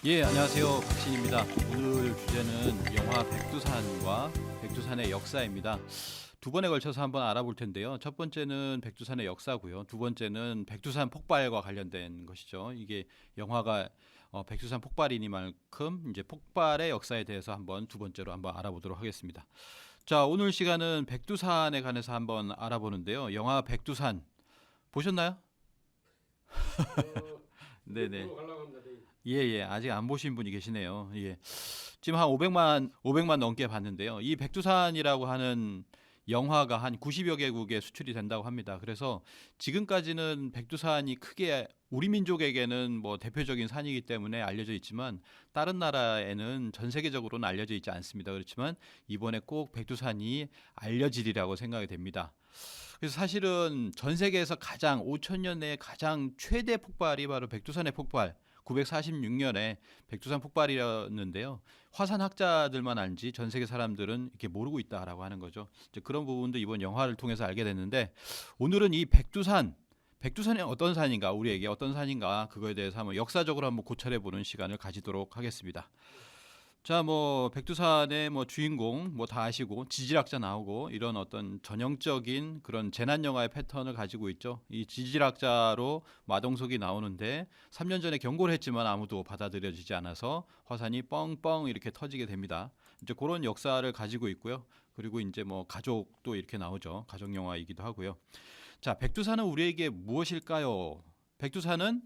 예, 안녕하세요. 박신입니다. 오늘 주제는 영화 백두산과 백두산의 역사입니다. 두 번에 걸쳐서 한번 알아볼 텐데요. 첫 번째는 백두산의 역사고요. 두 번째는 백두산 폭발과 관련된 것이죠. 이게 영화가 백두산 폭발이니만큼 이제 폭발의 역사에 대해서 한번 두 번째로 한번 알아보도록 하겠습니다. 자, 오늘 시간은 백두산에 관해서 한번 알아보는데요. 영화 백두산 보셨나요? 네네. 보러 가려고 합니다. 내일. 예, 예. 아직 안 보신 분이 계시네요. 예. 지금 한 500만 넘게 봤는데요. 이 백두산이라고 하는 영화가 한 90여 개국에 수출이 된다고 합니다. 그래서 지금까지는 백두산이 크게 우리 민족에게는 뭐 대표적인 산이기 때문에 알려져 있지만 다른 나라에는 전 세계적으로는 알려져 있지 않습니다. 그렇지만 이번에 꼭 백두산이 알려지리라고 생각이 됩니다. 그래서 사실은 전 세계에서 가장 5천 년 내에 가장 최대 폭발이 바로 백두산의 폭발 946년에 백두산 폭발이었는데요. 화산학자들만 알지 전 세계 사람들은 이렇게 모르고 있다라고 하는 거죠. 이제 그런 부분도 이번 영화를 통해서 알게 됐는데 오늘은 이 백두산이 어떤 산인가, 우리에게 어떤 산인가 그거에 대해서 한번 역사적으로 한번 고찰해 보는 시간을 가지도록 하겠습니다. 자, 뭐 백두산의 뭐 주인공 뭐 다 아시고 지질학자 나오고 이런 어떤 전형적인 그런 재난 영화의 패턴을 가지고 있죠. 이 지질학자로 마동석이 나오는데 3년 전에 경고를 했지만 아무도 받아들여지지 않아서 화산이 뻥뻥 이렇게 터지게 됩니다. 이제 그런 역사를 가지고 있고요. 그리고 이제 뭐 가족도 이렇게 나오죠. 가족 영화이기도 하고요. 자, 백두산은 우리에게 무엇일까요? 백두산은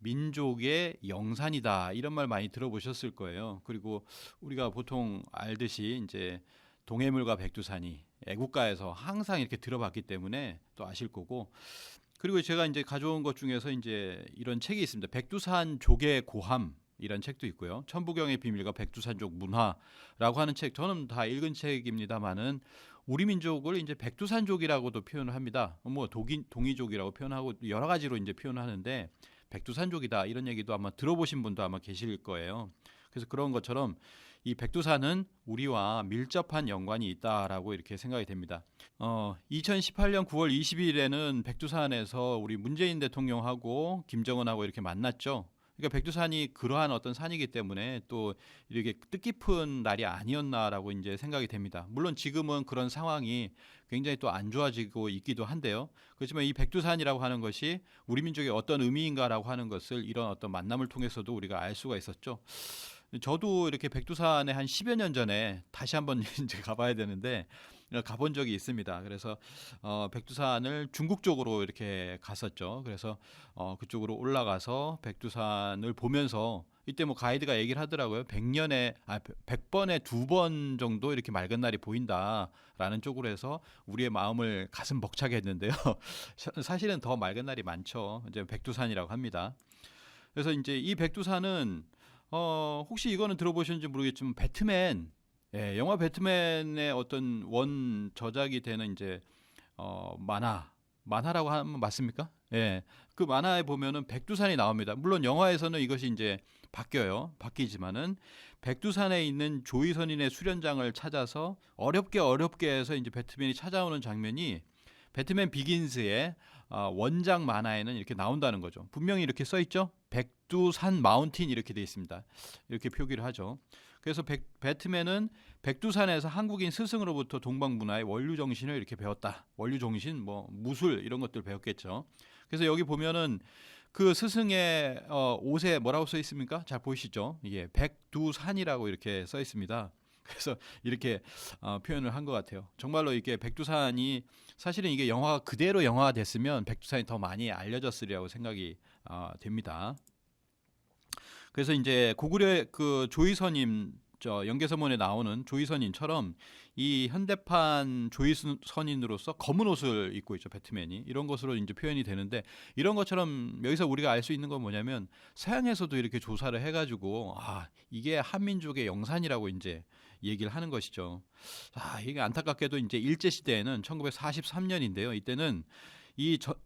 민족의 영산이다 이런 말 많이 들어보셨을 거예요. 그리고 우리가 보통 알듯이 이제 동해물과 백두산이 애국가에서 항상 이렇게 들어봤기 때문에 또 아실 거고. 그리고 제가 이제 가져온 것 중에서 이제 이런 책이 있습니다. 백두산 족의 고함 이런 책도 있고요. 천부경의 비밀과 백두산족 문화라고 하는 책 저는 다 읽은 책입니다만은 우리 민족을 이제 백두산족이라고도 표현을 합니다. 뭐 동이족이라고 표현하고 여러 가지로 이제 표현을 하는데 백두산족이다 이런 얘기도 아마 들어보신 분도 아마 계실 거예요. 그래서 그런 것처럼 이 백두산은 우리와 밀접한 연관이 있다라고 이렇게 생각이 됩니다. 2018년 9월 20일에는 백두산에서 우리 문재인 대통령하고 김정은하고 이렇게 만났죠. 그러니까 백두산이 그러한 어떤 산이기 때문에 또 이렇게 뜻깊은 날이 아니었나라고 이제 생각이 됩니다. 물론 지금은 그런 상황이 굉장히 또 안 좋아지고 있기도 한데요. 그렇지만 이 백두산이라고 하는 것이 우리 민족의 어떤 의미인가라고 하는 것을 이런 어떤 만남을 통해서도 우리가 알 수가 있었죠. 저도 이렇게 백두산에 한 10여 년 전에 다시 한번 이제 가봐야 되는데 가본 적이 있습니다. 그래서 백두산을 중국 쪽으로 이렇게 갔었죠. 그래서 그쪽으로 올라가서 백두산을 보면서 이때 뭐 가이드가 얘기를 하더라고요. 100번에 2번 정도 이렇게 맑은 날이 보인다라는 쪽으로 해서 우리의 마음을 가슴 벅차게 했는데요. 사실은 더 맑은 날이 많죠. 이제 백두산이라고 합니다. 그래서 이제 이 백두산은 혹시 이거는 들어보셨는지 모르겠지만 배트맨, 예, 영화 배트맨의 어떤 원 저작이 되는 이제 만화라고 하면 맞습니까? 예, 그 만화에 보면은 백두산이 나옵니다. 물론 영화에서는 이것이 이제 바뀌지만은 백두산에 있는 조이선인의 수련장을 찾아서 어렵게 해서 이제 배트맨이 찾아오는 장면이 배트맨 비긴스의 원작 만화에는 이렇게 나온다는 거죠. 분명히 이렇게 써 있죠. 백두산 마운틴 이렇게 돼 있습니다. 이렇게 표기를 하죠. 그래서 배트맨은 백두산에서 한국인 스승으로부터 동방 문화의 원류 정신을 이렇게 배웠다. 원류 정신, 뭐 무술 이런 것들 배웠겠죠. 그래서 여기 보면은 그 스승의 옷에 뭐라고 써 있습니까? 잘 보이시죠? 이게 백두산이라고 이렇게 써 있습니다. 그래서 이렇게 표현을 한 것 같아요. 정말로 이게 백두산이 사실은 이게 영화가 그대로 영화가 됐으면 백두산이 더 많이 알려졌으리라고 생각이 됩니다. 그래서 이제 고구려 그 조이선님 연개서문에 나오는 조이선님처럼 이 현대판 조이선인으로서 검은 옷을 입고 있죠. 배트맨이 이런 것으로 이제 표현이 되는데 이런 것처럼 여기서 우리가 알 수 있는 건 뭐냐면 서양에서도 이렇게 조사를 해가지고 이게 한민족의 영산이라고 이제 얘기를 하는 것이죠. 이게 안타깝게도 이제 일제 시대에는 1943년인데요. 이때는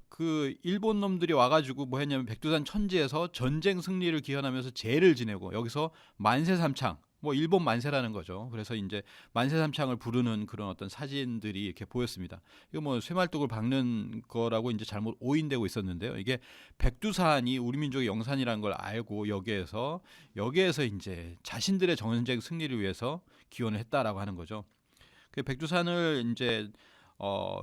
그 일본 놈들이 와가지고 뭐 했냐면 백두산 천지에서 전쟁 승리를 기원하면서 제를 지내고 여기서 만세삼창 뭐 일본 만세라는 거죠. 그래서 이제 만세 삼창을 부르는 그런 어떤 사진들이 이렇게 보였습니다. 이거 뭐 쇠말뚝을 박는 거라고 이제 잘못 오인되고 있었는데요. 이게 백두산이 우리 민족의 영산이라는 걸 알고 여기에서 이제 자신들의 전쟁 승리를 위해서 기원을 했다라고 하는 거죠. 그 백두산을 이제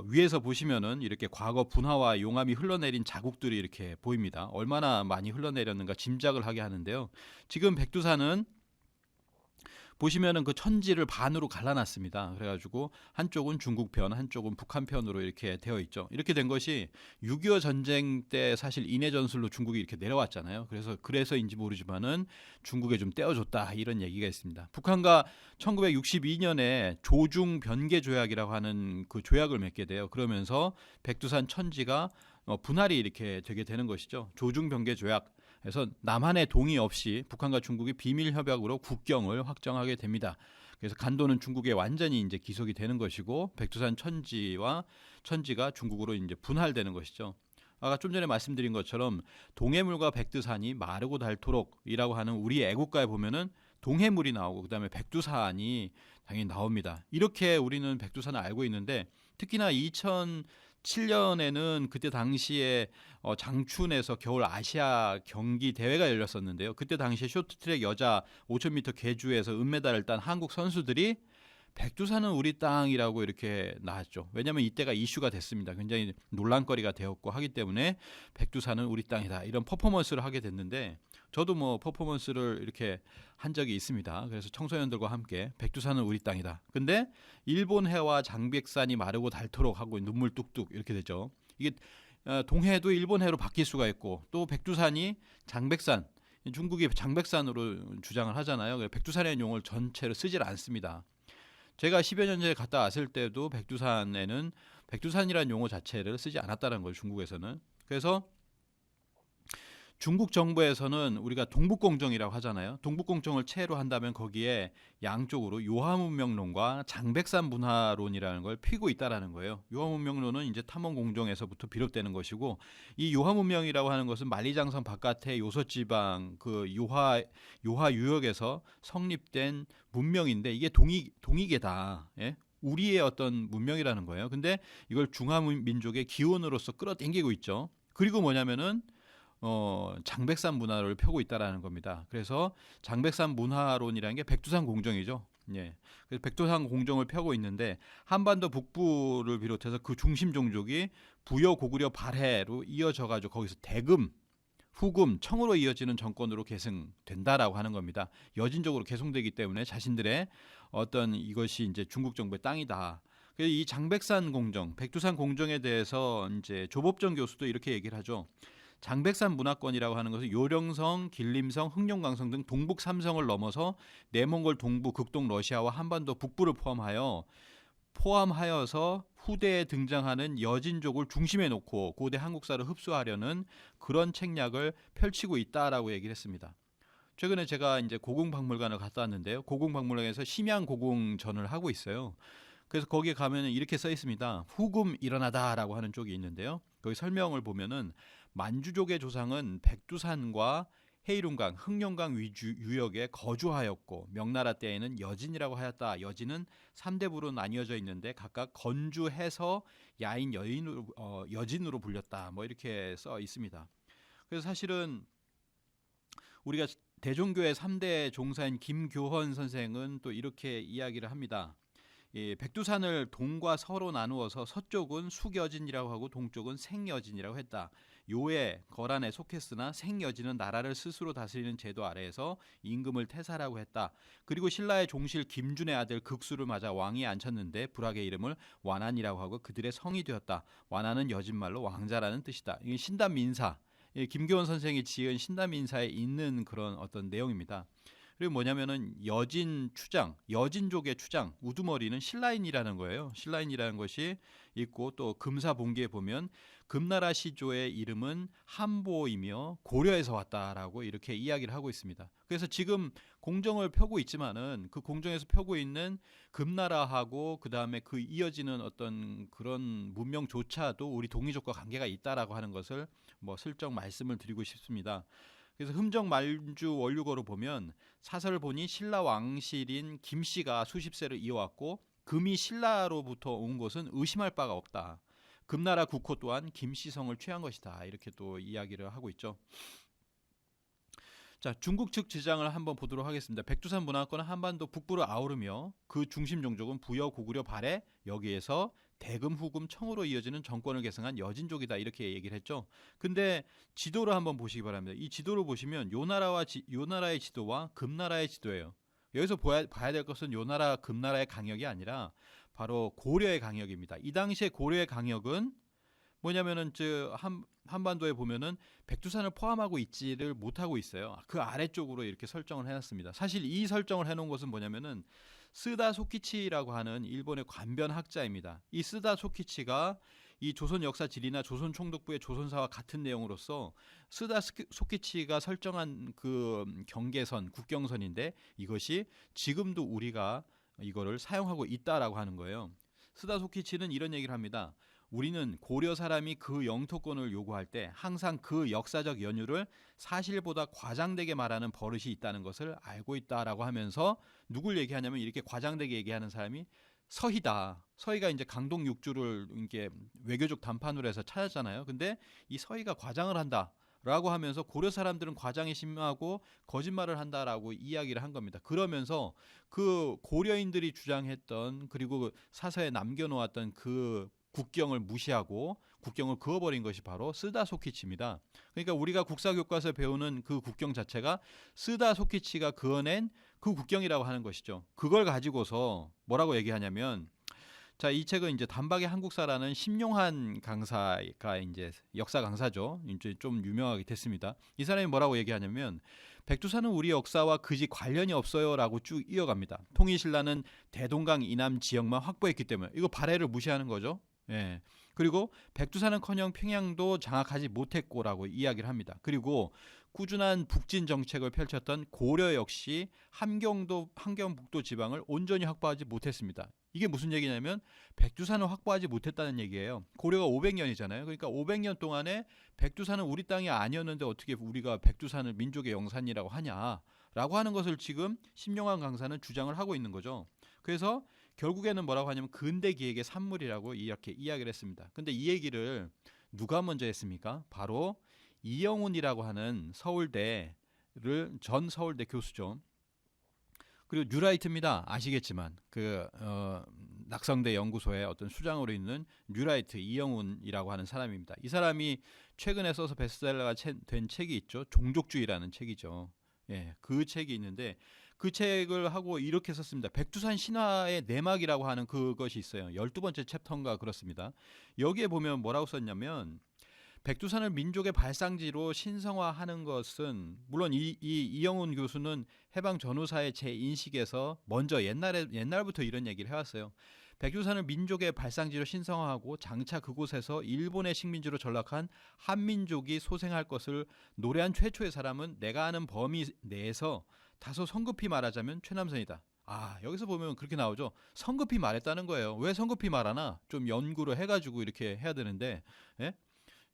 위에서 보시면은 이렇게 과거 분화와 용암이 흘러내린 자국들이 이렇게 보입니다. 얼마나 많이 흘러내렸는가 짐작을 하게 하는데요. 지금 백두산은 보시면은 그 천지를 반으로 갈라놨습니다. 그래가지고 한쪽은 중국 편, 한쪽은 북한 편으로 이렇게 되어 있죠. 이렇게 된 것이 6.25 전쟁 때 사실 인해 전술로 중국이 이렇게 내려왔잖아요. 그래서인지 모르지만은 중국에 좀 떼어줬다 이런 얘기가 있습니다. 북한과 1962년에 조중 변개 조약이라고 하는 그 조약을 맺게 돼요. 그러면서 백두산 천지가 분할이 이렇게 되게 되는 것이죠. 조중 변개 조약. 그래서 남한의 동의 없이 북한과 중국이 비밀 협약으로 국경을 확정하게 됩니다. 그래서 간도는 중국에 완전히 이제 기속이 되는 것이고 백두산 천지가 중국으로 이제 분할되는 것이죠. 아까 좀 전에 말씀드린 것처럼 동해물과 백두산이 마르고 닳도록이라고 하는 우리 애국가에 보면은 동해물이 나오고 그다음에 백두산이 당연히 나옵니다. 이렇게 우리는 백두산을 알고 있는데 특히나 2007년에는 그때 당시에 장춘에서 겨울 아시아 경기 대회가 열렸었는데요. 그때 당시에 쇼트트랙 여자 5000m 계주에서 은메달을 딴 한국 선수들이 백두산은 우리 땅이라고 이렇게 나왔죠. 왜냐하면 이때가 이슈가 됐습니다. 굉장히 논란거리가 되었고 하기 때문에 백두산은 우리 땅이다 이런 퍼포먼스를 하게 됐는데 저도 뭐 퍼포먼스를 이렇게 한 적이 있습니다. 그래서 청소년들과 함께 백두산은 우리 땅이다. 근데 일본 해와 장백산이 마르고 닳도록 하고 눈물 뚝뚝 이렇게 되죠. 이게 동해도 일본 해로 바뀔 수가 있고 또 백두산이 장백산 중국이 장백산으로 주장을 하잖아요. 백두산의 용어를 전체를 쓰질 않습니다. 제가 10여 년 전에 갔다 왔을 때도 백두산에는 백두산이라는 용어 자체를 쓰지 않았다는 거예요. 중국에서는. 그래서 중국 정부에서는 우리가 동북공정이라고 하잖아요. 동북공정을 채로 한다면 거기에 양쪽으로 요하문명론과 장백산 문화론이라는 걸 피고 있다라는 거예요. 요하문명론은 이제 탐험공정에서부터 비롯되는 것이고 이 요하문명이라고 하는 것은 만리장성 바깥의 요소지방 그 요하 유역에서 성립된 문명인데 이게 동이계다. 예? 우리의 어떤 문명이라는 거예요. 근데 이걸 중화민족의 기원으로서 끌어당기고 있죠. 그리고 뭐냐면은 장백산 문화를 펴고 있다라는 겁니다. 그래서 장백산 문화론이라는 게 백두산 공정이죠. 예. 그래서 백두산 공정을 펴고 있는데 한반도 북부를 비롯해서 그 중심 종족이 부여, 고구려, 발해로 이어져 가지고 거기서 대금, 후금, 청으로 이어지는 정권으로 계승된다라고 하는 겁니다. 여진적으로 계승되기 때문에 자신들의 어떤 이것이 이제 중국 정부의 땅이다. 그래서 이 장백산 공정, 백두산 공정에 대해서 이제 조법정 교수도 이렇게 얘기를 하죠. 장백산 문화권이라고 하는 것은 요령성, 길림성, 흑룡강성 등 동북 3성을 넘어서 내몽골 동부, 극동 러시아와 한반도 북부를 포함하여서 후대에 등장하는 여진족을 중심에 놓고 고대 한국사를 흡수하려는 그런 책략을 펼치고 있다라고 얘기를 했습니다. 최근에 제가 이제 고궁박물관을 갔다 왔는데요. 고궁박물관에서 심양 고궁전을 하고 있어요. 그래서 거기에 가면 이렇게 써 있습니다. 후금 일어나다라고 하는 쪽이 있는데요. 거기 설명을 보면은 만주족의 조상은 백두산과 헤이룬강, 흑룡강 유역에 거주하였고 명나라 때에는 여진이라고 하였다. 여진은 3대부로 나뉘어져 있는데 각각 건주해서 야인 여진으로 불렸다. 뭐 이렇게 써 있습니다. 그래서 사실은 우리가 대종교의 3대 종사인 김교헌 선생은 또 이렇게 이야기를 합니다. 백두산을 동과 서로 나누어서 서쪽은 숙여진이라고 하고 동쪽은 생여진이라고 했다. 요의 거란에 속했으나 생여진은 나라를 스스로 다스리는 제도 아래에서 임금을 태사라고 했다. 그리고 신라의 종실 김준의 아들 극수를 맞아 왕위에 앉혔는데 불악의 이름을 완안이라고 하고 그들의 성이 되었다. 완안은 여진말로 왕자라는 뜻이다. 이게 신담민사, 김교헌 선생이 지은 신담민사에 있는 그런 어떤 내용입니다. 그리고 뭐냐면은 여진족의 추장 우두머리는 신라인이라는 거예요. 신라인이라는 것이 있고 또 금사본기에 보면 금나라 시조의 이름은 한보이며 고려에서 왔다라고 이렇게 이야기를 하고 있습니다. 그래서 지금 공정을 펴고 있지만은 그 공정에서 펴고 있는 금나라하고 그 다음에 그 이어지는 어떤 그런 문명조차도 우리 동이족과 관계가 있다라고 하는 것을 뭐 슬쩍 말씀을 드리고 싶습니다. 그래서 흠정 말주 원류거로 보면 사설을 보니 신라 왕실인 김씨가 수십 세를 이어왔고 금이 신라로부터 온 것은 의심할 바가 없다. 금나라 국호 또한 김씨성을 취한 것이다. 이렇게 또 이야기를 하고 있죠. 자, 중국 측 주장을 한번 보도록 하겠습니다. 백두산 문화권은 한반도 북부를 아우르며 그 중심 종족은 부여, 고구려, 발해, 여기에서 대금, 후금, 청으로 이어지는 정권을 계승한 여진족이다. 이렇게 얘기를 했죠. 근데 지도를 한번 보시기 바랍니다. 이 지도를 보시면 요 나라의 지도와 금나라의 지도예요. 여기서 봐야 될 것은 요 나라, 금나라의 강역이 아니라 바로 고려의 강역입니다. 이 당시에 고려의 강역은 뭐냐면은 한반도에 보면은 백두산을 포함하고 있지를 못하고 있어요. 그 아래쪽으로 이렇게 설정을 해놨습니다. 사실 이 설정을 해놓은 것은 뭐냐면은 스다 소키치라고 하는 일본의 관변 학자입니다. 이 스다 소키치가 이 조선 역사 지리나 조선 총독부의 조선사와 같은 내용으로서 스다 소키치가 설정한 그 경계선, 국경선인데 이것이 지금도 우리가 이거를 사용하고 있다라고 하는 거예요. 스다 소키치는 이런 얘기를 합니다. 우리는 고려 사람이 그 영토권을 요구할 때 항상 그 역사적 연유를 사실보다 과장되게 말하는 버릇이 있다는 것을 알고 있다라고 하면서 누굴 얘기하냐면 이렇게 과장되게 얘기하는 사람이 서희다. 서희가 이제 강동 육주를 이렇게 외교적 담판으로 해서 찾았잖아요. 근데 이 서희가 과장을 한다라고 하면서 고려 사람들은 과장이 심하고 거짓말을 한다라고 이야기를 한 겁니다. 그러면서 그 고려인들이 주장했던 그리고 사서에 남겨놓았던 그 국경을 무시하고 국경을 그어버린 것이 바로 스다 소키치입니다. 그러니까 우리가 국사교과서에 배우는 그 국경 자체가 스다 소키치가 그어낸 그 국경이라고 하는 것이죠. 그걸 가지고서 뭐라고 얘기하냐면, 자, 이 책은 이제 단박의 한국사라는 심용한 강사가 이제 역사 강사죠. 이제 좀 유명하게 됐습니다. 이 사람이 뭐라고 얘기하냐면 백두산은 우리 역사와 그지 관련이 없어요라고 쭉 이어갑니다. 통일신라는 대동강 이남 지역만 확보했기 때문에 이거 발해를 무시하는 거죠. 예. 그리고 백두산은커녕 평양도 장악하지 못했고라고 이야기를 합니다. 그리고 꾸준한 북진 정책을 펼쳤던 고려 역시 함경북도 지방을 온전히 확보하지 못했습니다. 이게 무슨 얘기냐면 백두산을 확보하지 못했다는 얘기예요. 고려가 500년이잖아요. 그러니까 500년 동안에 백두산은 우리 땅이 아니었는데 어떻게 우리가 백두산을 민족의 영산이라고 하냐라고 하는 것을 지금 심용환 강사는 주장을 하고 있는 거죠. 그래서 결국에는 뭐라고 하냐면 근대 기획의 산물이라고 이렇게 이야기를 했습니다. 근데 이 얘기를 누가 먼저 했습니까? 바로 이영훈이라고 하는 전 서울대 교수죠. 그리고 뉴라이트입니다. 아시겠지만 낙성대 연구소의 어떤 수장으로 있는 뉴라이트 이영훈이라고 하는 사람입니다. 이 사람이 최근에 써서 베스트셀러가 된 책이 있죠. 종족주의라는 책이죠. 예, 그 책이 있는데 그 책을 하고 이렇게 썼습니다. 백두산 신화의 내막이라고 하는 그것이 있어요. 12번째 챕터인가 그렇습니다. 여기에 보면 뭐라고 썼냐면 백두산을 민족의 발상지로 신성화하는 것은 물론 이영훈 교수는 해방 전후사의 제 인식에서 먼저 옛날부터 이런 얘기를 해왔어요. 백두산을 민족의 발상지로 신성화하고 장차 그곳에서 일본의 식민지로 전락한 한민족이 소생할 것을 노래한 최초의 사람은 내가 아는 범위 내에서 다소 성급히 말하자면 최남선이다. 여기서 보면 그렇게 나오죠. 성급히 말했다는 거예요. 왜 성급히 말하나? 좀 연구를 해가지고 이렇게 해야 되는데, 예?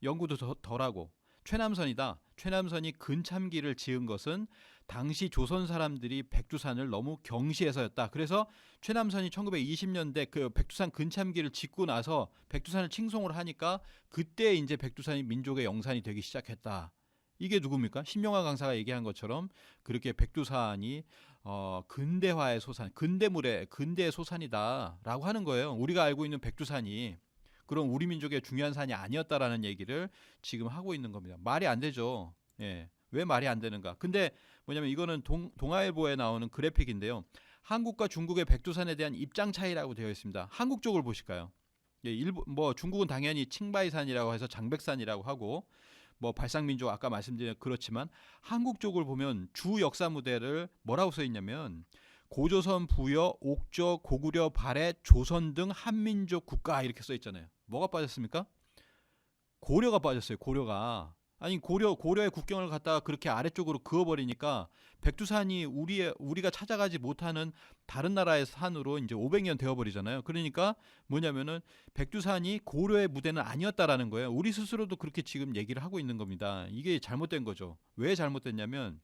연구도 덜하고 최남선이다. 최남선이 근참기를 지은 것은 당시 조선 사람들이 백두산을 너무 경시해서였다. 그래서 최남선이 1920년대 그 백두산 근참기를 짓고 나서 백두산을 칭송을 하니까 그때 이제 백두산이 민족의 영산이 되기 시작했다. 이게 누굽니까? 심용환 강사가 얘기한 것처럼 그렇게 백두산이 근대화의 소산, 근대의 소산이다라고 하는 거예요. 우리가 알고 있는 백두산이 그런 우리 민족의 중요한 산이 아니었다라는 얘기를 지금 하고 있는 겁니다. 말이 안 되죠. 예. 왜 말이 안 되는가? 근데 뭐냐면 이거는 동아일보에 나오는 그래픽인데요. 한국과 중국의 백두산에 대한 입장 차이라고 되어 있습니다. 한국 쪽을 보실까요? 예, 중국은 당연히 칭바이산이라고 해서 장백산이라고 하고 발상민족 아까 말씀드린 그렇지만 한국 쪽을 보면 주 역사 무대를 뭐라고 써 있냐면 고조선, 부여, 옥저, 고구려, 발해, 조선 등 한민족 국가 이렇게 써 있잖아요. 뭐가 빠졌습니까? 고려가 빠졌어요. 고려가. 아니 고려의 국경을 갖다가 그렇게 아래쪽으로 그어버리니까 백두산이 우리가 찾아가지 못하는 다른 나라의 산으로 이제 500년 되어버리잖아요. 그러니까 뭐냐면은 백두산이 고려의 무대는 아니었다라는 거예요. 우리 스스로도 그렇게 지금 얘기를 하고 있는 겁니다. 이게 잘못된 거죠. 왜 잘못됐냐면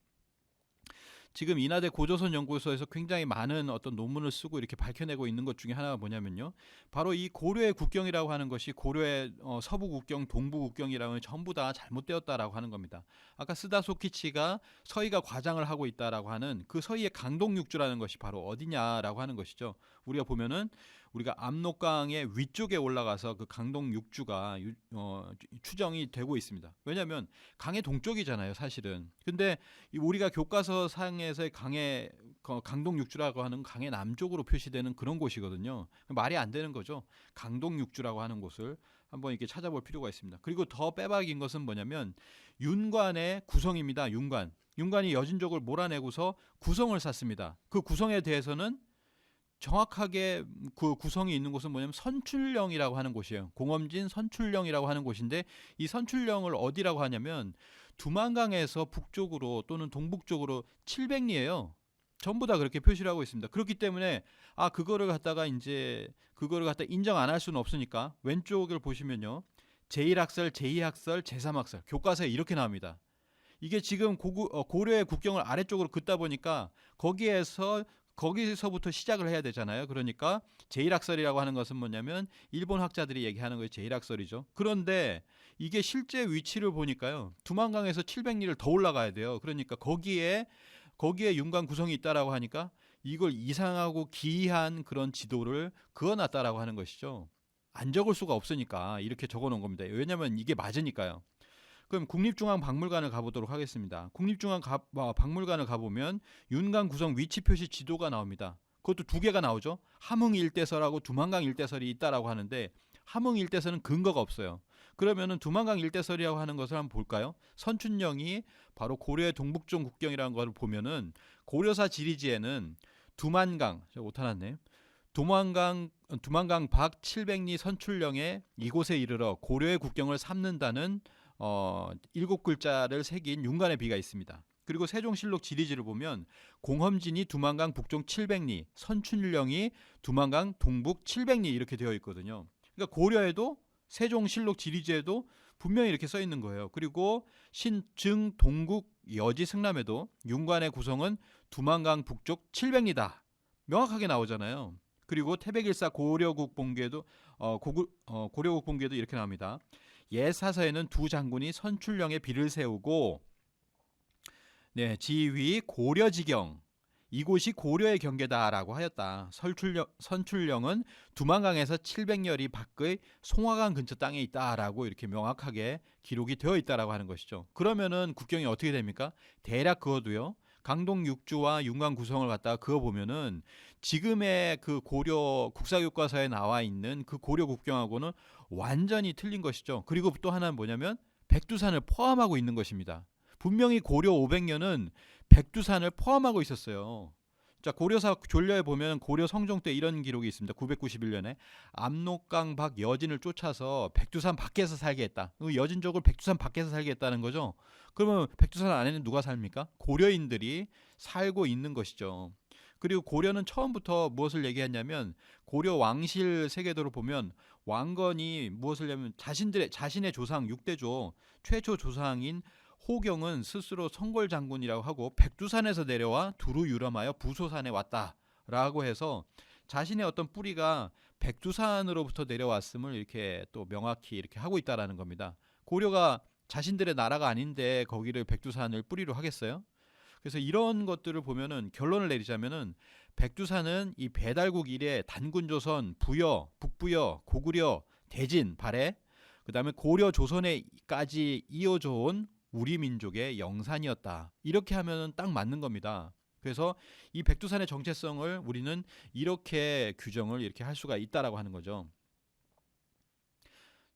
지금 인하대 고조선 연구소에서 굉장히 많은 어떤 논문을 쓰고 이렇게 밝혀내고 있는 것 중에 하나가 뭐냐면요. 바로 이 고려의 국경이라고 하는 것이 고려의 서부 국경, 동부 국경이라면 전부 다 잘못되었다라고 하는 겁니다. 아까 스다소키치가 서희가 과장을 하고 있다라고 하는 그 서희의 강동육주라는 것이 바로 어디냐라고 하는 것이죠. 우리가 보면은 우리가 압록강의 위쪽에 올라가서 그 강동 육주가 추정이 되고 있습니다. 왜냐하면 강의 동쪽이잖아요, 사실은. 근데 우리가 교과서 상에서의 강동 육주라고 하는 강의 남쪽으로 표시되는 그런 곳이거든요. 말이 안 되는 거죠. 강동 육주라고 하는 곳을 한번 이렇게 찾아볼 필요가 있습니다. 그리고 더 빼박인 것은 뭐냐면 윤관의 구성입니다. 윤관이 여진족을 몰아내고서 구성을 샀습니다. 그 구성에 대해서는 정확하게 그 구성이 있는 곳은 뭐냐면 선출령이라고 하는 곳이에요. 공엄진 선출령이라고 하는 곳인데 이 선출령을 어디라고 하냐면 두만강에서 북쪽으로 또는 동북쪽으로 700리예요. 전부 다 그렇게 표시를 하고 있습니다. 그렇기 때문에 그거를 갖다 인정 안 할 수는 없으니까 왼쪽을 보시면요. 제1학설, 제2학설, 제3학설 교과서에 이렇게 나옵니다. 이게 지금 고려의 국경을 아래쪽으로 긋다 보니까 거기서부터 시작을 해야 되잖아요. 그러니까 제1학설이라고 하는 것은 뭐냐면 일본 학자들이 얘기하는 거예요. 제1학설이죠. 그런데 이게 실제 위치를 보니까요. 두만강에서 700리를 더 올라가야 돼요. 그러니까 거기에 윤관 구성이 있다라고 하니까 이걸 이상하고 기이한 그런 지도를 그어놨다라고 하는 것이죠. 안 적을 수가 없으니까 이렇게 적어놓은 겁니다. 왜냐하면 이게 맞으니까요. 그럼 국립중앙박물관을 가보도록 하겠습니다. 국립중앙박물관을 가보면 윤관 구성 위치 표시 지도가 나옵니다. 그것도 두 개가 나오죠. 함흥 일대설하고 두만강 일대설이 있다라고 하는데 함흥 일대설은 근거가 없어요. 그러면은 두만강 일대설이라고 하는 것을 한번 볼까요? 선춘령이 바로 고려의 동북쪽 국경이라는 것을 보면은 고려사 지리지에는 두만강, 오타났네. 두만강 밖 700리 선출령에 이곳에 이르러 고려의 국경을 삼는다는 7글자를 새긴 윤관의 비가 있습니다. 그리고 세종실록 지리지를 보면 공험진이 두만강 북쪽 700리, 선춘령이 두만강 동북 700리 이렇게 되어 있거든요. 그러니까 고려에도 세종실록 지리지에도 분명히 이렇게 써 있는 거예요. 그리고 신증 동국 여지 승람에도 윤관의 구성은 두만강 북쪽 700리다. 명확하게 나오잖아요. 그리고 태백일사 고려국 본기에도 고려국 본기에도 이렇게 나옵니다. 옛 사서에는 두 장군이 선출령에 비를 세우고 지위 고려지경 이곳이 고려의 경계다라고 하였다. 선출령은 두만강에서 700여리 밖의 송화강 근처 땅에 있다라고 이렇게 명확하게 기록이 되어 있다라고 하는 것이죠. 그러면은 국경이 어떻게 됩니까? 대략 그어도요. 강동 육주와 윤관 구성을 갖다가 그어보면은 지금의 그 고려 국사교과서에 나와 있는 그 고려 국경하고는 완전히 틀린 것이죠. 그리고 또 하나는 뭐냐면 백두산을 포함하고 있는 것입니다. 분명히 고려 500년은 백두산을 포함하고 있었어요. 자, 고려사 졸려에 보면 고려 성종 때 이런 기록이 있습니다. 991년에 압록강 밖 여진을 쫓아서 백두산 밖에서 살게 했다. 여진족을 백두산 밖에서 살게 했다는 거죠. 그러면 백두산 안에는 누가 삽니까? 고려인들이 살고 있는 것이죠. 그리고 고려는 처음부터 무엇을 얘기했냐면 고려 왕실 세계도를 보면 왕건이 무엇을 하냐면 자신의 조상 6대조 최초 조상인 호경은 스스로 성골 장군이라고 하고 백두산에서 내려와 두루 유람하여 부소산에 왔다라고 해서 자신의 어떤 뿌리가 백두산으로부터 내려왔음을 이렇게 또 명확히 이렇게 하고 있다라는 겁니다. 고려가 자신들의 나라가 아닌데 거기를 백두산을 뿌리로 하겠어요? 그래서 이런 것들을 보면은 결론을 내리자면은 백두산은 이 배달국 이래 단군조선, 부여, 북부여, 고구려, 대진, 발해 그다음에 고려 조선에까지 이어져 온 우리 민족의 영산이었다. 이렇게 하면 딱 맞는 겁니다. 그래서 이 백두산의 정체성을 우리는 이렇게 규정을 이렇게 할 수가 있다라고 하는 거죠.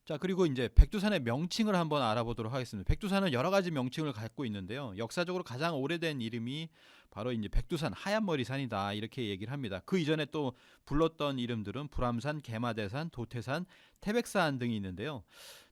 자, 그리고 이제 백두산의 명칭을 한번 알아보도록 하겠습니다. 백두산은 여러 가지 명칭을 갖고 있는데요. 역사적으로 가장 오래된 이름이 바로 이제 백두산 하얀머리산이다 이렇게 얘기를 합니다. 그 이전에 또 불렀던 이름들은 불암산, 개마대산, 도태산, 태백산 등이 있는데요.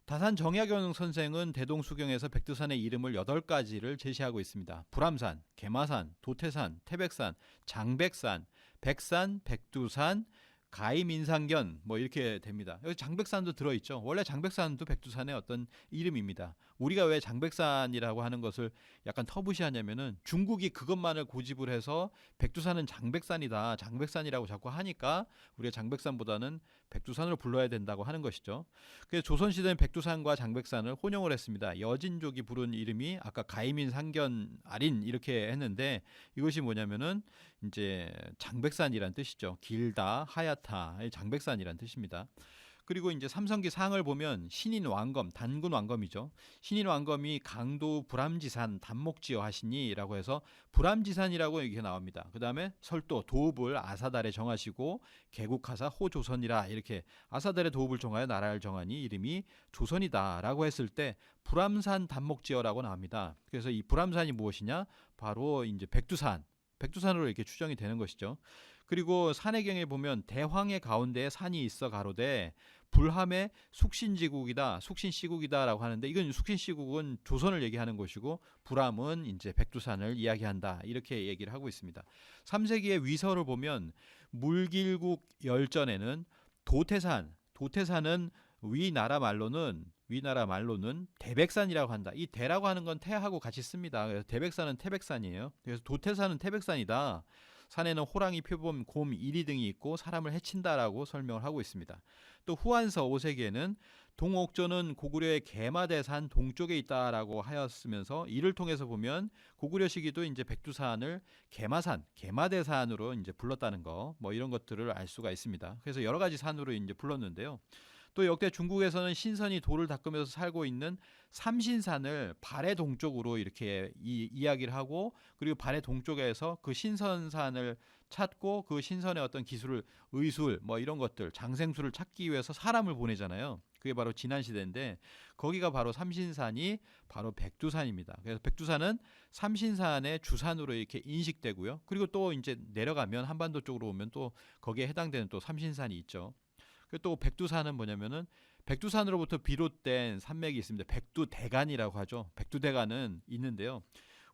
다산 정약용 선생은 대동수경에서 백두산의 이름을 8가지를 제시하고 있습니다. 불암산, 개마산, 도태산, 태백산, 장백산, 백산, 백두산, 가임인상견 뭐 이렇게 됩니다. 여기 장백산도 들어있죠. 원래 장백산도 백두산의 어떤 이름입니다. 우리가 왜 장백산이라고 하는 것을 약간 터부시하냐면은 중국이 그것만을 고집을 해서 백두산은 장백산이다, 장백산이라고 자꾸 하니까 우리가 장백산보다는 백두산으로 불러야 된다고 하는 것이죠. 그래서 조선시대는 백두산과 장백산을 혼용을 했습니다. 여진족이 부른 이름이 아까 가임인상견 아린 이렇게 했는데 이것이 뭐냐면은 이제 장백산이란 뜻이죠. 길다, 하얗다, 장백산이란 뜻입니다. 그리고 이제 삼성기 상을 보면 신인 왕검, 단군 왕검이죠. 신인 왕검이 강도 불암지산 단목지어 하시니라고 해서 불암지산이라고 이렇게 나옵니다. 그 다음에 설도 도읍을 아사달에 정하시고 개국하사 호조선이라 이렇게 아사달에 도읍을 정하여 나라를 정하니 이름이 조선이다라고 했을 때 불암산 단목지어라고 나옵니다. 그래서 이 불암산이 무엇이냐? 바로 이제 백두산으로 이렇게 추정이 되는 것이죠. 그리고 산해경에 보면 대황의 가운데에 산이 있어 가로되 불함의 숙신지국이다, 숙신시국이다라고 하는데 이건 숙신시국은 조선을 얘기하는 것이고 불함은 이제 백두산을 이야기한다 이렇게 얘기를 하고 있습니다. 3세기의 위서를 보면 물길국 열전에는 도태산은 위나라 말로는 대백산이라고 한다. 이 대라고 하는 건 태하고 같이 씁니다. 그래서 대백산은 태백산이에요. 그래서 도태산은 태백산이다. 산에는 호랑이, 표범, 곰, 이리 등이 있고 사람을 해친다라고 설명을 하고 있습니다. 또 후한서 5세기에는 동옥조는 고구려의 개마대산 동쪽에 있다라고 하였으면서 이를 통해서 보면 고구려 시기도 이제 백두산을 개마대산으로 이제 불렀다는 거, 뭐 이런 것들을 알 수가 있습니다. 그래서 여러 가지 산으로 이제 불렀는데요. 또 역대 중국에서는 신선이 돌을 닦으면서 살고 있는 삼신산을 발해 동쪽으로 이렇게 이야기를 하고 그리고 발해 동쪽에서 그 신선산을 찾고 그 신선의 어떤 기술을 의술 뭐 이런 것들 장생수를 찾기 위해서 사람을 보내잖아요. 그게 바로 지난 시대인데 거기가 바로 삼신산이 바로 백두산입니다. 그래서 백두산은 삼신산의 주산으로 이렇게 인식되고요. 그리고 또 이제 내려가면 한반도 쪽으로 오면 또 거기에 해당되는 또 삼신산이 있죠. 또 백두산은 뭐냐면은 백두산으로부터 비롯된 산맥이 있습니다. 백두대간이라고 하죠. 백두대간은 있는데요.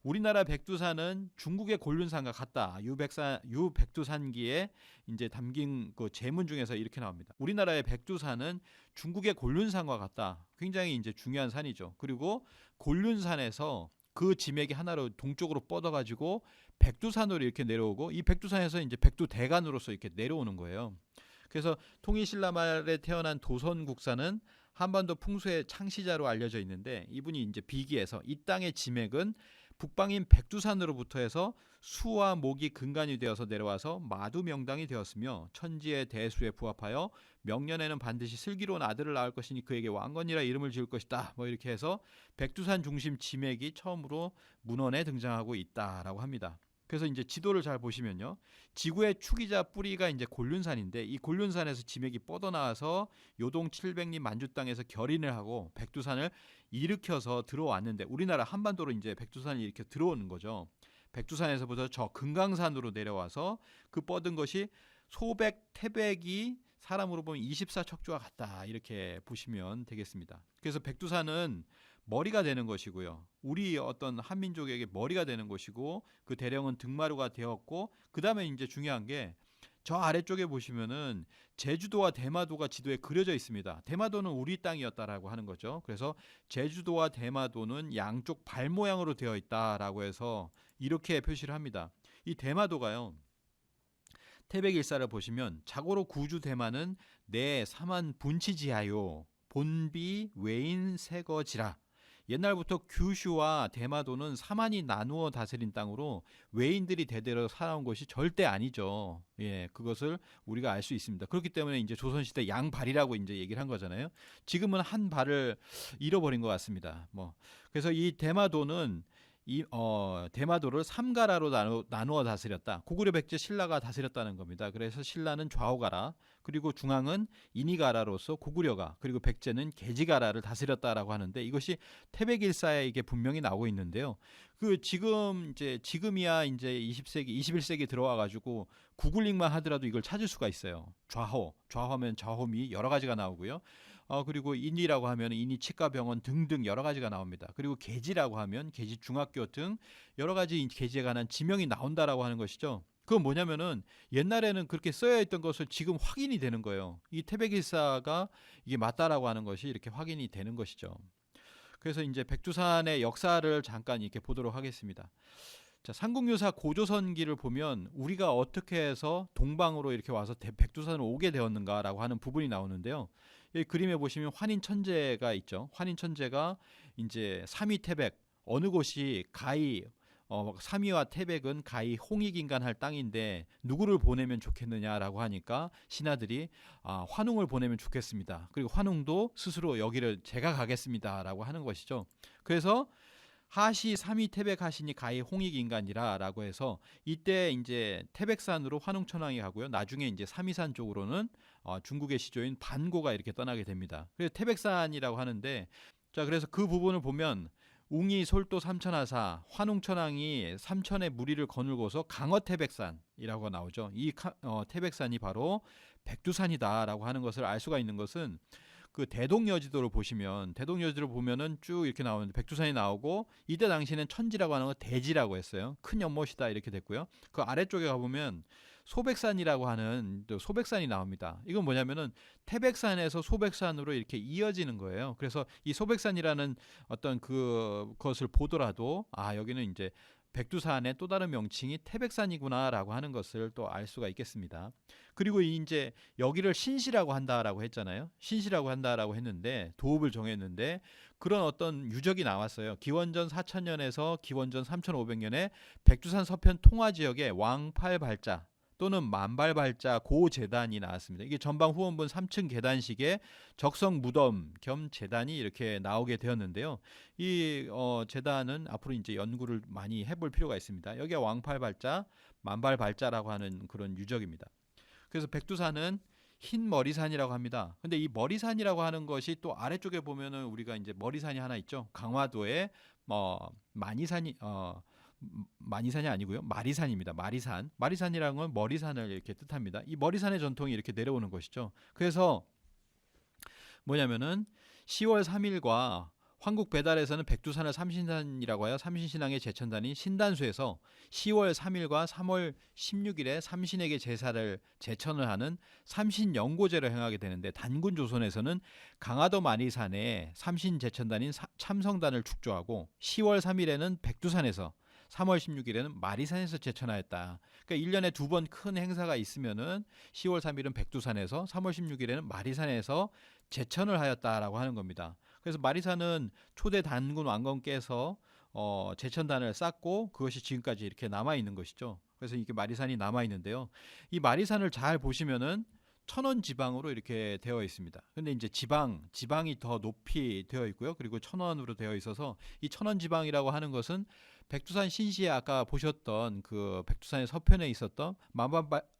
우리나라 백두산은 중국의 곤륜산과 같다. 유백두산기에 이제 담긴 그 제문 중에서 이렇게 나옵니다. 우리나라의 백두산은 중국의 곤륜산과 같다. 굉장히 이제 중요한 산이죠. 그리고 곤륜산에서 그 지맥이 하나로 동쪽으로 뻗어가지고 백두산으로 이렇게 내려오고 이 백두산에서 이제 백두대간으로서 이렇게 내려오는 거예요. 그래서 통일신라 말에 태어난 도선국사는 한반도 풍수의 창시자로 알려져 있는데 이분이 이제 비기에서 이 땅의 지맥은 북방인 백두산으로부터 해서 수와 목이 근간이 되어서 내려와서 마두명당이 되었으며 천지의 대수에 부합하여 명년에는 반드시 슬기로운 아들을 낳을 것이니 그에게 왕건이라 이름을 지을 것이다. 뭐 이렇게 해서 백두산 중심 지맥이 처음으로 문헌에 등장하고 있다라고 합니다. 그래서 이제 지도를 잘 보시면요. 지구의 축이자 뿌리가 이제 곤륜산인데 이 곤륜산에서 지맥이 뻗어나와서 요동 700리 만주 땅에서 결인을 하고 백두산을 일으켜서 들어왔는데 우리나라 한반도로 이제 백두산이 이렇게 들어오는 거죠. 백두산에서부터 저 금강산으로 내려와서 그 뻗은 것이 소백 태백이 사람으로 보면 24척주와 같다 이렇게 보시면 되겠습니다. 그래서 백두산은 머리가 되는 것이고요. 우리 어떤 한민족에게 머리가 되는 것이고 그 대령은 등마루가 되었고 그 다음에 이제 중요한 게 저 아래쪽에 보시면은 제주도와 대마도가 지도에 그려져 있습니다. 대마도는 우리 땅이었다라고 하는 거죠. 그래서 제주도와 대마도는 양쪽 발 모양으로 되어 있다라고 해서 이렇게 표시를 합니다. 이 대마도가요. 태백일사를 보시면 자고로 구주 대마는 내 삼한 분치지하요 본비 외인 세거지라. 옛날부터 규슈와 대마도는 사만이 나누어 다스린 땅으로 외인들이 대대로 살아온 것이 절대 아니죠. 예, 그것을 우리가 알 수 있습니다. 그렇기 때문에 이제 조선시대 양발이라고 이제 얘기를 한 거잖아요. 지금은 한 발을 잃어버린 것 같습니다. 그래서 이 대마도는 대마도를 삼가라로 나누어 다스렸다. 고구려 백제 신라가 다스렸다는 겁니다. 그래서 신라는 좌우가라, 그리고 중앙은 인이가라로서 고구려가, 그리고 백제는 계지가라를 다스렸다라고 하는데 이것이 태백일사에 이게 분명히 나오고 있는데요. 그 지금이야 이제 20세기, 21세기 들어와 가지고 구글링만 하더라도 이걸 찾을 수가 있어요. 좌호면 좌호미 여러 가지가 나오고요. 그리고 인이라고 하면 인이 치과병원 등등 여러 가지가 나옵니다. 그리고 계지라고 하면 계지 중학교 등 여러 가지 계지에 관한 지명이 나온다라고 하는 것이죠. 그건 뭐냐면은 옛날에는 그렇게 써야 했던 것을 지금 확인이 되는 거예요. 이 태백일사가 이게 맞다라고 하는 것이 이렇게 확인이 되는 것이죠. 그래서 이제 백두산의 역사를 잠깐 이렇게 보도록 하겠습니다. 자, 삼국유사 고조선기를 보면 우리가 어떻게 해서 동방으로 이렇게 와서 백두산을 오게 되었는가라고 하는 부분이 나오는데요. 이 그림에 보시면 환인천재가 있죠. 환인천재가 이제 삼위 태백, 어느 곳이 가히 삼위와 태백은 가히 홍익인간할 땅인데 누구를 보내면 좋겠느냐라고 하니까 신하들이 환웅을 보내면 좋겠습니다. 그리고 환웅도 스스로 여기를 제가 가겠습니다라고 하는 것이죠. 그래서 하시 삼위 태백하시니 가히 홍익인간이라라고 해서 이때 이제 태백산으로 환웅천왕이 가고요. 나중에 이제 삼위산 쪽으로는 중국의 시조인 반고가 이렇게 떠나게 됩니다. 그래서 태백산이라고 하는데, 자, 그래서 그 부분을 보면 웅이 솔도 삼천하사 환웅천왕이 삼천의 무리를 거느고서 강허태백산이라고 나오죠. 이 태백산이 바로 백두산이다라고 하는 것을 알 수가 있는 것은 그 대동여지도를 보시면 대동여지도를 보면은 쭉 이렇게 나오는데 백두산이 나오고 이때 당시에는 천지라고 하는 거 대지라고 했어요. 큰 연못이다 이렇게 됐고요. 그 아래쪽에 가보면 소백산이라고 하는 또 소백산이 나옵니다. 이건 뭐냐면은 태백산에서 소백산으로 이렇게 이어지는 거예요. 그래서 이 소백산이라는 어떤 그것을 보더라도 여기는 이제 백두산의 또 다른 명칭이 태백산이구나라고 하는 것을 또 알 수가 있겠습니다. 그리고 이제 여기를 신시라고 한다라고 했잖아요. 신시라고 한다라고 했는데 도읍을 정했는데 그런 어떤 유적이 나왔어요. 기원전 4000년에서 기원전 3500년에 백두산 서편 통화 지역에 왕팔발자 또는 만발발자 고재단이 나왔습니다. 이게 전방 후원본 3층 계단식의 적성 무덤 겸 재단이 이렇게 나오게 되었는데요. 이 재단은 앞으로 이제 연구를 많이 해볼 필요가 있습니다. 여기가 왕팔발자, 만발발자라고 하는 그런 유적입니다. 그래서 백두산은 흰 머리산이라고 합니다. 근데 이 머리산이라고 하는 것이 또 아래쪽에 보면은 우리가 이제 머리산이 하나 있죠. 강화도에 많이산이 아니고요. 마리산입니다. 마리산이라는 건 머리산을 이렇게 뜻합니다. 이 머리산의 전통이 이렇게 내려오는 것이죠. 그래서 뭐냐면은 10월 3일과 황국 배달에서는 백두산을 삼신산이라고 하여 삼신신앙의 제천단인 신단수에서 10월 3일과 3월 16일에 삼신에게 제사를 제천을 하는 삼신연고제를 행하게 되는데 단군 조선에서는 강화도 마리산에 삼신 제천단인 참성단을 축조하고 10월 3일에는 백두산에서 3월 16일에는 마리산에서 제천하였다. 그러니까 1년에 두 번 큰 행사가 있으면은 10월 3일은 백두산에서 3월 16일에는 마리산에서 제천을 하였다라고 하는 겁니다. 그래서 마리산은 초대 단군 왕건께서 제천단을 쌓고 그것이 지금까지 이렇게 남아 있는 것이죠. 그래서 이게 마리산이 남아 있는데요. 이 마리산을 잘 보시면은 천원 지방으로 이렇게 되어 있습니다. 근데 이제 지방이 더 높이 되어 있고요. 그리고 천원으로 되어 있어서 이 천원 지방이라고 하는 것은 백두산 신시에 아까 보셨던 그 백두산의 서편에 있었던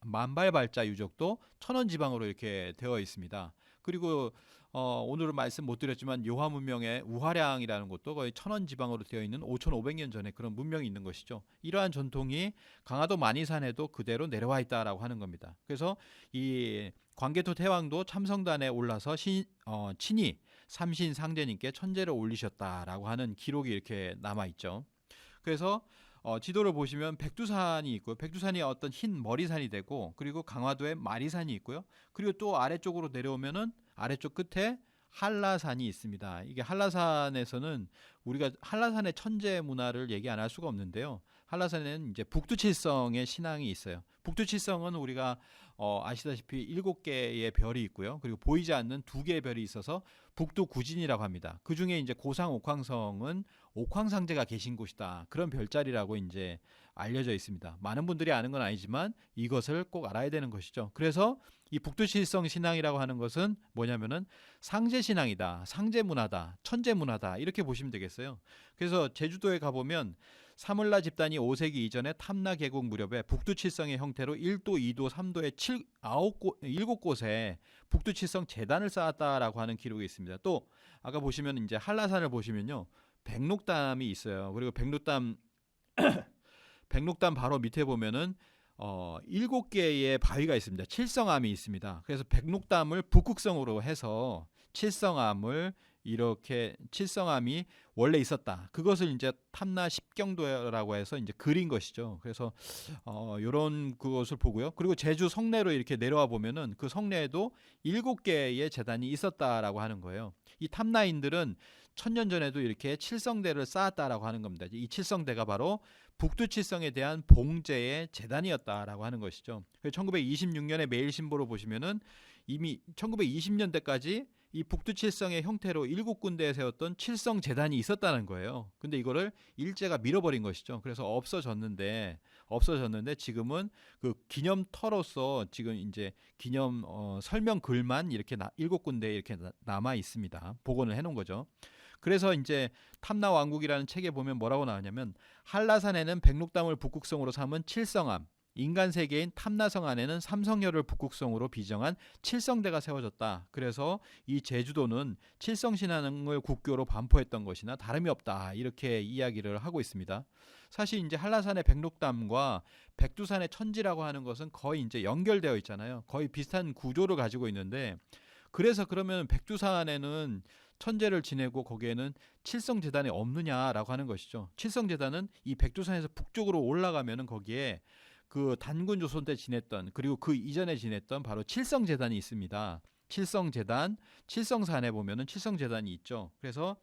만발발자 유적도 천원 지방으로 이렇게 되어 있습니다. 그리고 오늘은 말씀 못 드렸지만 요하 문명의 우화량이라는 곳도 거의 천원 지방으로 되어 있는 5,500년 전에 그런 문명이 있는 것이죠. 이러한 전통이 강화도 만이산에도 그대로 내려와 있다라고 하는 겁니다. 그래서 이 광개토 태왕도 참성단에 올라서 친히 삼신 상제님께 천제를 올리셨다라고 하는 기록이 이렇게 남아 있죠. 그래서 지도를 보시면 백두산이 있고요. 백두산이 어떤 흰 머리산이 되고 그리고 강화도에 마리산이 있고요. 그리고 또 아래쪽으로 내려오면은 아래쪽 끝에 한라산이 있습니다. 이게 한라산에서는 우리가 한라산의 천재 문화를 얘기 안 할 수가 없는데요. 한라산에는 이제 북두칠성의 신앙이 있어요. 북두칠성은 우리가 아시다시피 7개의 별이 있고요. 그리고 보이지 않는 2개의 별이 있어서 북두구진이라고 합니다. 그 중에 이제 고상 옥황성은 옥황상제가 계신 곳이다. 그런 별자리라고 이제 알려져 있습니다. 많은 분들이 아는 건 아니지만 이것을 꼭 알아야 되는 것이죠. 그래서 이 북두칠성 신앙이라고 하는 것은 뭐냐면은 상제 신앙이다, 상제 문화다, 천재 문화다 이렇게 보시면 되겠어요. 그래서 제주도에 가보면 사물라 집단이 5세기 이전에 탐나 계곡 무렵에 북두칠성의 형태로 1도, 2도, 3도의 7곳에 북두칠성 재단을 쌓았다라고 하는 기록이 있습니다. 또 아까 보시면 이제 한라산을 보시면요. 백록담이 있어요. 그리고 백록담 바로 밑에 보면은 7개의 바위가 있습니다. 칠성암이 있습니다. 그래서 백록담을 북극성으로 해서 칠성암을 이렇게 칠성암이 원래 있었다. 그것을 이제 탐나 십경도라고 해서 이제 그린 것이죠. 그래서 이런 그것을 보고요. 그리고 제주 성내로 이렇게 내려와 보면은 그 성내에도 7개의 제단이 있었다라고 하는 거예요. 이 탐나인들은 천년 전에도 이렇게 칠성대를 쌓았다라고 하는 겁니다. 이 칠성대가 바로 북두칠성에 대한 봉제의 제단이었다라고 하는 것이죠. 1926년에 매일신보로 보시면은 이미 1920년대까지 이 북두칠성의 형태로 7군데에 세웠던 칠성재단이 있었다는 거예요. 근데 이거를 일제가 밀어버린 것이죠. 그래서 없어졌는데 지금은 그 기념터로서 지금 이제 기념 설명 글만 이렇게 7군데에 이렇게 남아 있습니다. 복원을 해놓은 거죠. 그래서 이제 탐나왕국이라는 책에 보면 뭐라고 나오냐면 한라산에는 백록담을 북극성으로 삼은 칠성암, 인간 세계인 탐나성 안에는 삼성열을 북극성으로 비정한 칠성대가 세워졌다. 그래서 이 제주도는 칠성신앙을 국교로 반포했던 것이나 다름이 없다. 이렇게 이야기를 하고 있습니다. 사실 이제 한라산의 백록담과 백두산의 천지라고 하는 것은 거의 이제 연결되어 있잖아요. 거의 비슷한 구조를 가지고 있는데 그래서 그러면 백두산에는 천재를 지내고 거기에는 칠성재단이 없느냐라고 하는 것이죠. 칠성재단은 이 백두산에서 북쪽으로 올라가면은 거기에 그 단군 조선 때 지냈던 그리고 그 이전에 지냈던 바로 칠성재단이 있습니다. 칠성재단, 칠성산에 보면은 칠성재단이 있죠. 그래서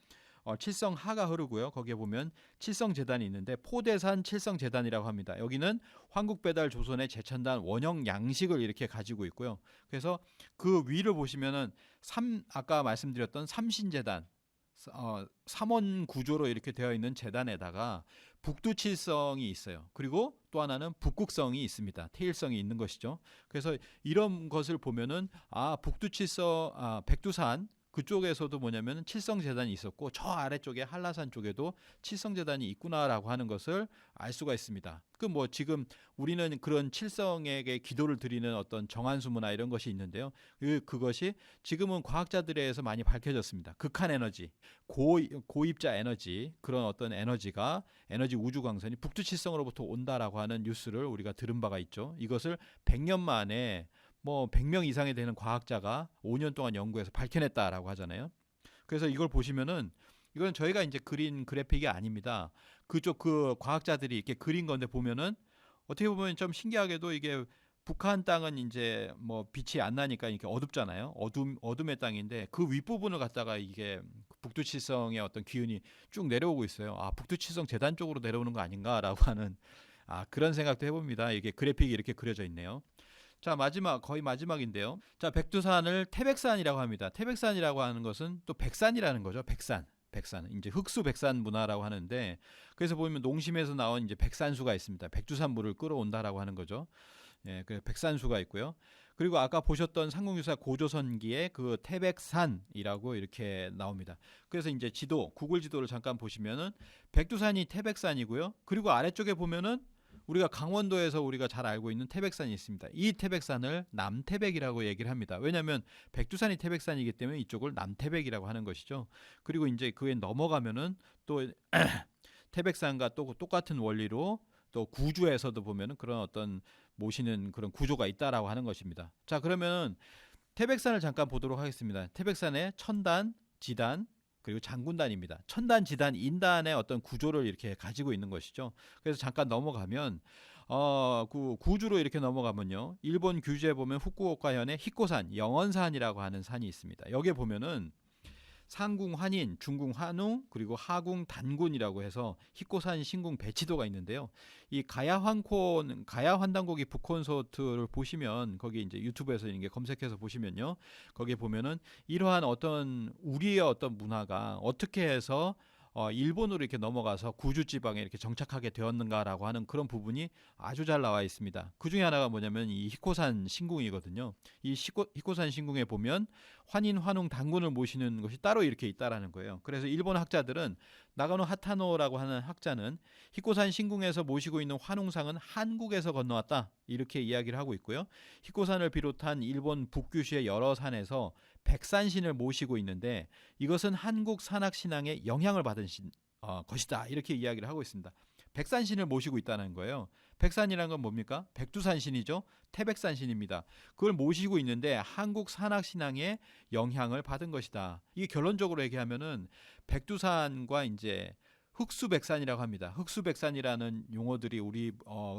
칠성하가 흐르고요. 거기에 보면 칠성재단이 있는데 포대산 칠성재단이라고 합니다. 여기는 황국배달 조선의 제천단 원형 양식을 이렇게 가지고 있고요. 그래서 그 위를 보시면은 아까 말씀드렸던 삼신재단, 삼원 구조로 이렇게 되어 있는 재단에다가 북두칠성이 있어요. 그리고 또 하나는 북극성이 있습니다. 태일성이 있는 것이죠. 그래서 이런 것을 보면은 백두산 그쪽에서도 뭐냐면 칠성재단이 있었고 저 아래쪽에 한라산 쪽에도 칠성재단이 있구나라고 하는 것을 알 수가 있습니다. 그 뭐 지금 우리는 그런 칠성에게 기도를 드리는 어떤 정한수문화 이런 것이 있는데요. 그것이 지금은 과학자들에 의해서 많이 밝혀졌습니다. 극한 에너지, 고입자 에너지 그런 어떤 에너지 우주 광선이 북두칠성으로부터 온다라고 하는 뉴스를 우리가 들은 바가 있죠. 이것을 100년 만에 100명 이상이 되는 과학자가 5년 동안 연구해서 밝혀냈다라고 하잖아요. 그래서 이걸 보시면은 이건 저희가 이제 그린 그래픽이 아닙니다. 그쪽 그 과학자들이 이렇게 그린 건데 보면은 어떻게 보면 좀 신기하게도 이게 북한 땅은 이제 빛이 안 나니까 이렇게 어둡잖아요. 어둠의 땅인데 그 윗부분을 갖다가 이게 북두칠성의 어떤 기운이 쭉 내려오고 있어요. 북두칠성 재단 쪽으로 내려오는 거 아닌가라고 하는 그런 생각도 해봅니다. 이게 그래픽이 이렇게 그려져 있네요. 자, 거의 마지막인데요. 자, 백두산을 태백산이라고 합니다. 태백산이라고 하는 것은 또 백산이라는 거죠. 백산. 이제 흑수 백산 문화라고 하는데 그래서 보면 농심에서 나온 이제 백산수가 있습니다. 백두산 물을 끌어온다라고 하는 거죠. 예, 그 백산수가 있고요. 그리고 아까 보셨던 삼국유사 고조선기에 그 태백산이라고 이렇게 나옵니다. 그래서 이제 구글 지도를 잠깐 보시면은 백두산이 태백산이고요. 그리고 아래쪽에 보면은 우리가 강원도에서 우리가 잘 알고 있는 태백산이 있습니다. 이 태백산을 남태백이라고 얘기를 합니다. 왜냐하면 백두산이 태백산이기 때문에 이쪽을 남태백이라고 하는 것이죠. 그리고 이제 그에 넘어가면은 또 태백산과 또 똑같은 원리로 또 구주에서도 보면은 그런 어떤 모시는 그런 구조가 있다라고 하는 것입니다. 자, 그러면 태백산을 잠깐 보도록 하겠습니다. 태백산의 천단, 지단, 그리고 장군단입니다. 천단, 지단, 인단의 어떤 구조를 이렇게 가지고 있는 것이죠. 그래서 잠깐 넘어가면 그 구주로 이렇게 넘어가면요. 일본 규지에 보면 후쿠오카현에 히코산, 영원산이라고 하는 산이 있습니다. 여기에 보면은 상궁 환인, 중궁 환웅, 그리고 하궁 단군이라고 해서 히코산, 신궁, 배치도가 있는데요. 이 가야 환단고기 북콘서트를 보시면 거기 이제 유튜브에서 이게 검색해서 보시면요. 거기에 보면은 이러한 어떤 우리의 어떤 문화가 어떻게 해서 일본으로 이렇게 넘어가서 구주 지방에 이렇게 정착하게 되었는가라고 하는 그런 부분이 아주 잘 나와 있습니다. 그 중에 하나가 뭐냐면 이 히코산 신궁이거든요. 이 히코산 신궁에 보면 환인, 환웅, 단군을 모시는 것이 따로 이렇게 있다라는 거예요. 그래서 일본 학자들은 나가노 하타노라고 하는 학자는 히코산 신궁에서 모시고 있는 환웅상은 한국에서 건너왔다 이렇게 이야기를 하고 있고요. 히코산을 비롯한 일본 북규시의 여러 산에서 백산신을 모시고 있는데 이것은 한국 산악신앙의 영향을 받은 것이다 이렇게 이야기를 하고 있습니다. 백산신을 모시고 있다는 거예요. 백산이라는 건 뭡니까? 백두산신이죠. 태백산신입니다. 그걸 모시고 있는데 한국 산악신앙의 영향을 받은 것이다. 이게 결론적으로 얘기하면은 백두산과 이제 흑수백산이라고 합니다. 흑수백산이라는 용어들이 우리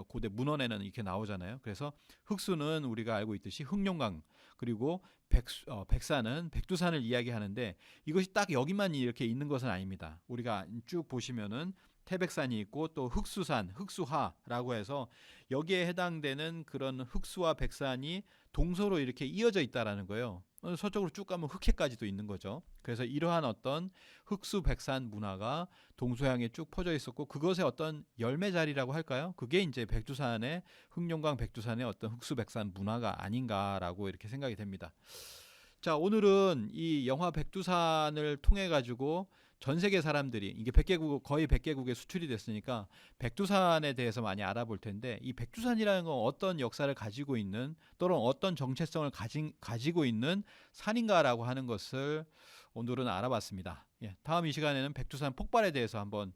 고대 문헌에는 이렇게 나오잖아요. 그래서 흑수는 우리가 알고 있듯이 흑룡강, 그리고 백산은 백두산을 이야기하는데 이것이 딱 여기만 이렇게 있는 것은 아닙니다. 우리가 쭉 보시면은 태백산이 있고 또 흑수산, 흑수하라고 해서 여기에 해당되는 그런 흑수와 백산이 동서로 이렇게 이어져 있다라는 거예요. 서쪽으로 쭉 가면 흑해까지도 있는 거죠. 그래서 이러한 어떤 흑수백산 문화가 동서양에 쭉 퍼져 있었고 그것의 어떤 열매 자리라고 할까요? 그게 이제 백두산의 흑룡강 백두산의 어떤 흑수백산 문화가 아닌가라고 이렇게 생각이 됩니다. 자, 오늘은 이 영화 백두산을 통해 가지고 전 세계 사람들이 이게 100개국 거의 100개국에 수출이 됐으니까 백두산에 대해서 많이 알아볼 텐데 이 백두산이라는 건 어떤 역사를 가지고 있는 또는 어떤 정체성을 가지고 있는 산인가라고 하는 것을 오늘은 알아봤습니다. 예, 다음 이 시간에는 백두산 폭발에 대해서 한번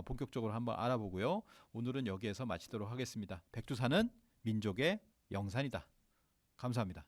본격적으로 한번 알아보고요. 오늘은 여기에서 마치도록 하겠습니다. 백두산은 민족의 영산이다. 감사합니다.